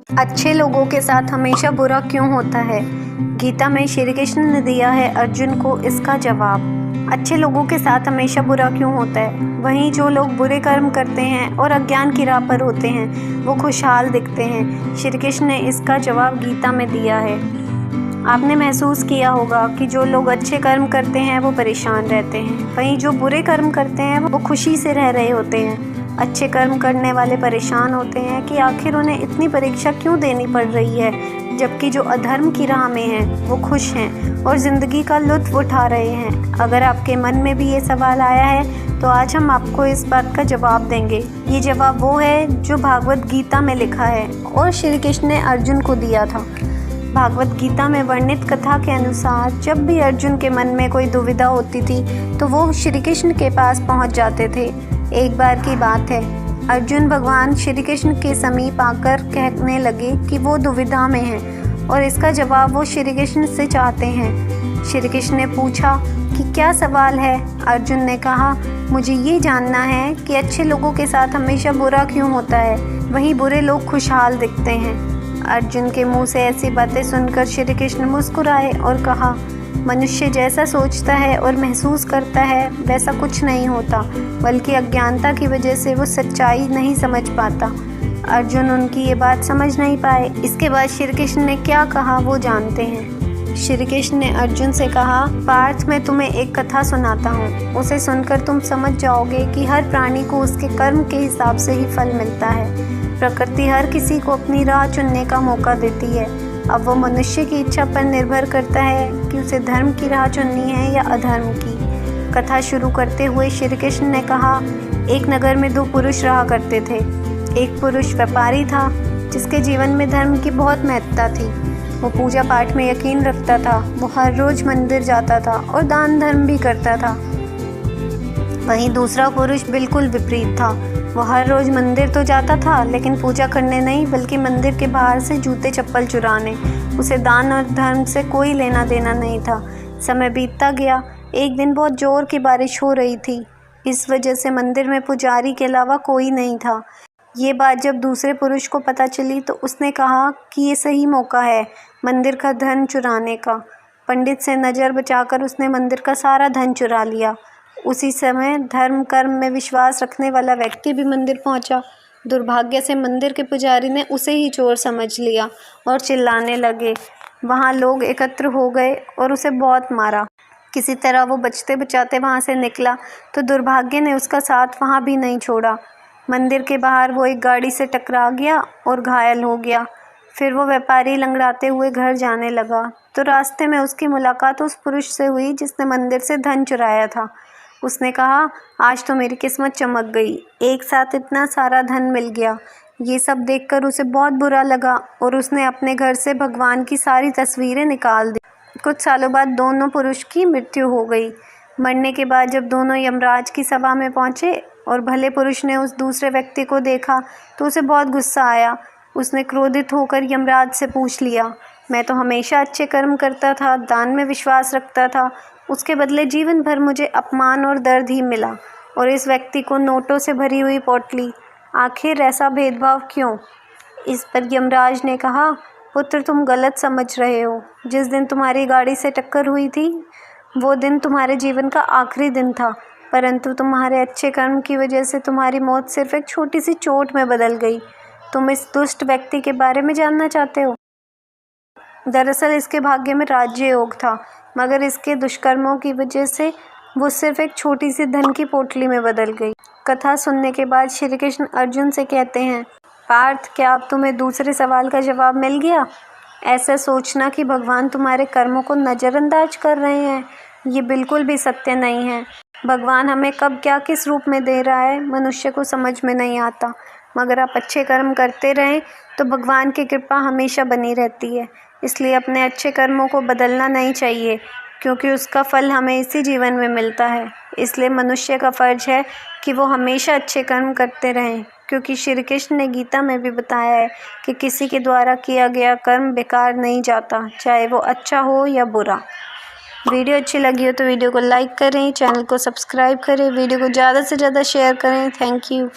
अच्छे लोगों के साथ हमेशा बुरा क्यों होता है? गीता में श्री कृष्ण ने दिया है अर्जुन को इसका जवाब। अच्छे लोगों के साथ हमेशा बुरा क्यों होता है? वहीं जो लोग बुरे कर्म करते हैं और अज्ञान की राह पर होते हैं वो खुशहाल दिखते हैं। श्री कृष्ण ने इसका जवाब गीता में दिया है। आपने महसूस किया होगा कि जो लोग अच्छे कर्म करते हैं वो परेशान रहते हैं, वहीं जो बुरे कर्म करते हैं वो खुशी से रह रहे होते हैं। अच्छे कर्म करने वाले परेशान होते हैं कि आखिर उन्हें इतनी परीक्षा क्यों देनी पड़ रही है, जबकि जो अधर्म की राह में हैं वो खुश हैं और ज़िंदगी का लुत्फ़ उठा रहे हैं। अगर आपके मन में भी ये सवाल आया है तो आज हम आपको इस बात का जवाब देंगे। ये जवाब वो है जो भागवत गीता में लिखा है और श्री कृष्ण ने अर्जुन को दिया था। भागवत गीता में वर्णित कथा के अनुसार जब भी अर्जुन के मन में कोई दुविधा होती थी तो वो श्री कृष्ण के पास पहुंच जाते थे। एक बार की बात है, अर्जुन भगवान श्री कृष्ण के समीप आकर कहने लगे कि वो दुविधा में हैं और इसका जवाब वो श्री कृष्ण से चाहते हैं। श्री कृष्ण ने पूछा कि क्या सवाल है? अर्जुन ने कहा, मुझे ये जानना है कि अच्छे लोगों के साथ हमेशा बुरा क्यों होता है, वहीं बुरे लोग खुशहाल दिखते हैं। अर्जुन के मुंह से ऐसी बातें सुनकर श्री कृष्ण मुस्कुराए और कहा, मनुष्य जैसा सोचता है और महसूस करता है वैसा कुछ नहीं होता, बल्कि अज्ञानता की वजह से वो सच्चाई नहीं समझ पाता। अर्जुन उनकी ये बात समझ नहीं पाए। इसके बाद श्री कृष्ण ने क्या कहा वो जानते हैं। श्री कृष्ण ने अर्जुन से कहा, पार्थ, मैं तुम्हें एक कथा सुनाता हूँ। उसे सुनकर तुम समझ जाओगे कि हर प्राणी को उसके कर्म के हिसाब से ही फल मिलता है। प्रकृति हर किसी को अपनी राह चुनने का मौका देती है। अब वो मनुष्य की इच्छा पर निर्भर करता है कि उसे धर्म की राह चुननी है या अधर्म की। कथा शुरू करते हुए श्री कृष्ण ने कहा, एक नगर में 2 पुरुष रहा करते थे। एक पुरुष व्यापारी था जिसके जीवन में धर्म की बहुत महत्ता थी। वो पूजा पाठ में यकीन रखता था, वो हर रोज मंदिर जाता था और दान धर्म भी करता था। वहीं दूसरा पुरुष बिल्कुल विपरीत था। वो हर रोज़ मंदिर तो जाता था लेकिन पूजा करने नहीं, बल्कि मंदिर के बाहर से जूते चप्पल चुराने। उसे दान और धर्म से कोई लेना देना नहीं था। समय बीतता गया। एक दिन बहुत ज़ोर की बारिश हो रही थी। इस वजह से मंदिर में पुजारी के अलावा कोई नहीं था। ये बात जब दूसरे पुरुष को पता चली तो उसने कहा कि ये सही मौका है मंदिर का धन चुराने का। पंडित से नज़र बचाकर उसने मंदिर का सारा धन चुरा लिया। उसी समय धर्म कर्म में विश्वास रखने वाला व्यक्ति भी मंदिर पहुंचा। दुर्भाग्य से मंदिर के पुजारी ने उसे ही चोर समझ लिया और चिल्लाने लगे। वहां लोग एकत्र हो गए और उसे बहुत मारा। किसी तरह वो बचते बचाते वहां से निकला तो दुर्भाग्य ने उसका साथ वहां भी नहीं छोड़ा। मंदिर के बाहर वो एक गाड़ी से टकरा गया और घायल हो गया। फिर वो व्यापारी लंगड़ाते हुए घर जाने लगा तो रास्ते में उसकी मुलाकात उस पुरुष से हुई जिसने मंदिर से धन चुराया था। उसने कहा, आज तो मेरी किस्मत चमक गई, एक साथ इतना सारा धन मिल गया। ये सब देखकर उसे बहुत बुरा लगा और उसने अपने घर से भगवान की सारी तस्वीरें निकाल दी। कुछ सालों बाद दोनों पुरुष की मृत्यु हो गई। मरने के बाद जब दोनों यमराज की सभा में पहुंचे और भले पुरुष ने उस दूसरे व्यक्ति को देखा तो उसे बहुत गुस्सा आया। उसने क्रोधित होकर यमराज से पूछ लिया, मैं तो हमेशा अच्छे कर्म करता था, दान में विश्वास रखता था, उसके बदले जीवन भर मुझे अपमान और दर्द ही मिला, और इस व्यक्ति को नोटों से भरी हुई पोटली। आखिर ऐसा भेदभाव क्यों? इस पर यमराज ने कहा, पुत्र, तुम गलत समझ रहे हो। जिस दिन तुम्हारी गाड़ी से टक्कर हुई थी वो दिन तुम्हारे जीवन का आखिरी दिन था, परंतु तुम्हारे अच्छे कर्म की वजह से तुम्हारी मौत सिर्फ एक छोटी सी चोट में बदल गई। तुम इस दुष्ट व्यक्ति के बारे में जानना चाहते हो? दरअसल इसके भाग्य में राज्य योग था, मगर इसके दुष्कर्मों की वजह से वो सिर्फ एक छोटी सी धन की पोटली में बदल गई। कथा सुनने के बाद श्री कृष्ण अर्जुन से कहते हैं, पार्थ, क्या अब तुम्हें दूसरे सवाल का जवाब मिल गया? ऐसा सोचना कि भगवान तुम्हारे कर्मों को नज़रअंदाज कर रहे हैं, ये बिल्कुल भी सत्य नहीं है। भगवान हमें कब क्या किस रूप में दे रहा है मनुष्य को समझ में नहीं आता, मगर आप अच्छे कर्म करते रहें तो भगवान की कृपा हमेशा बनी रहती है। इसलिए अपने अच्छे कर्मों को बदलना नहीं चाहिए, क्योंकि उसका फल हमें इसी जीवन में मिलता है। इसलिए मनुष्य का फर्ज है कि वो हमेशा अच्छे कर्म करते रहें, क्योंकि श्री कृष्ण ने गीता में भी बताया है कि किसी के द्वारा किया गया कर्म बेकार नहीं जाता, चाहे वो अच्छा हो या बुरा। वीडियो अच्छी लगी हो तो वीडियो को लाइक करें, चैनल को सब्सक्राइब करें, वीडियो को ज़्यादा से ज़्यादा शेयर करें। Thank you.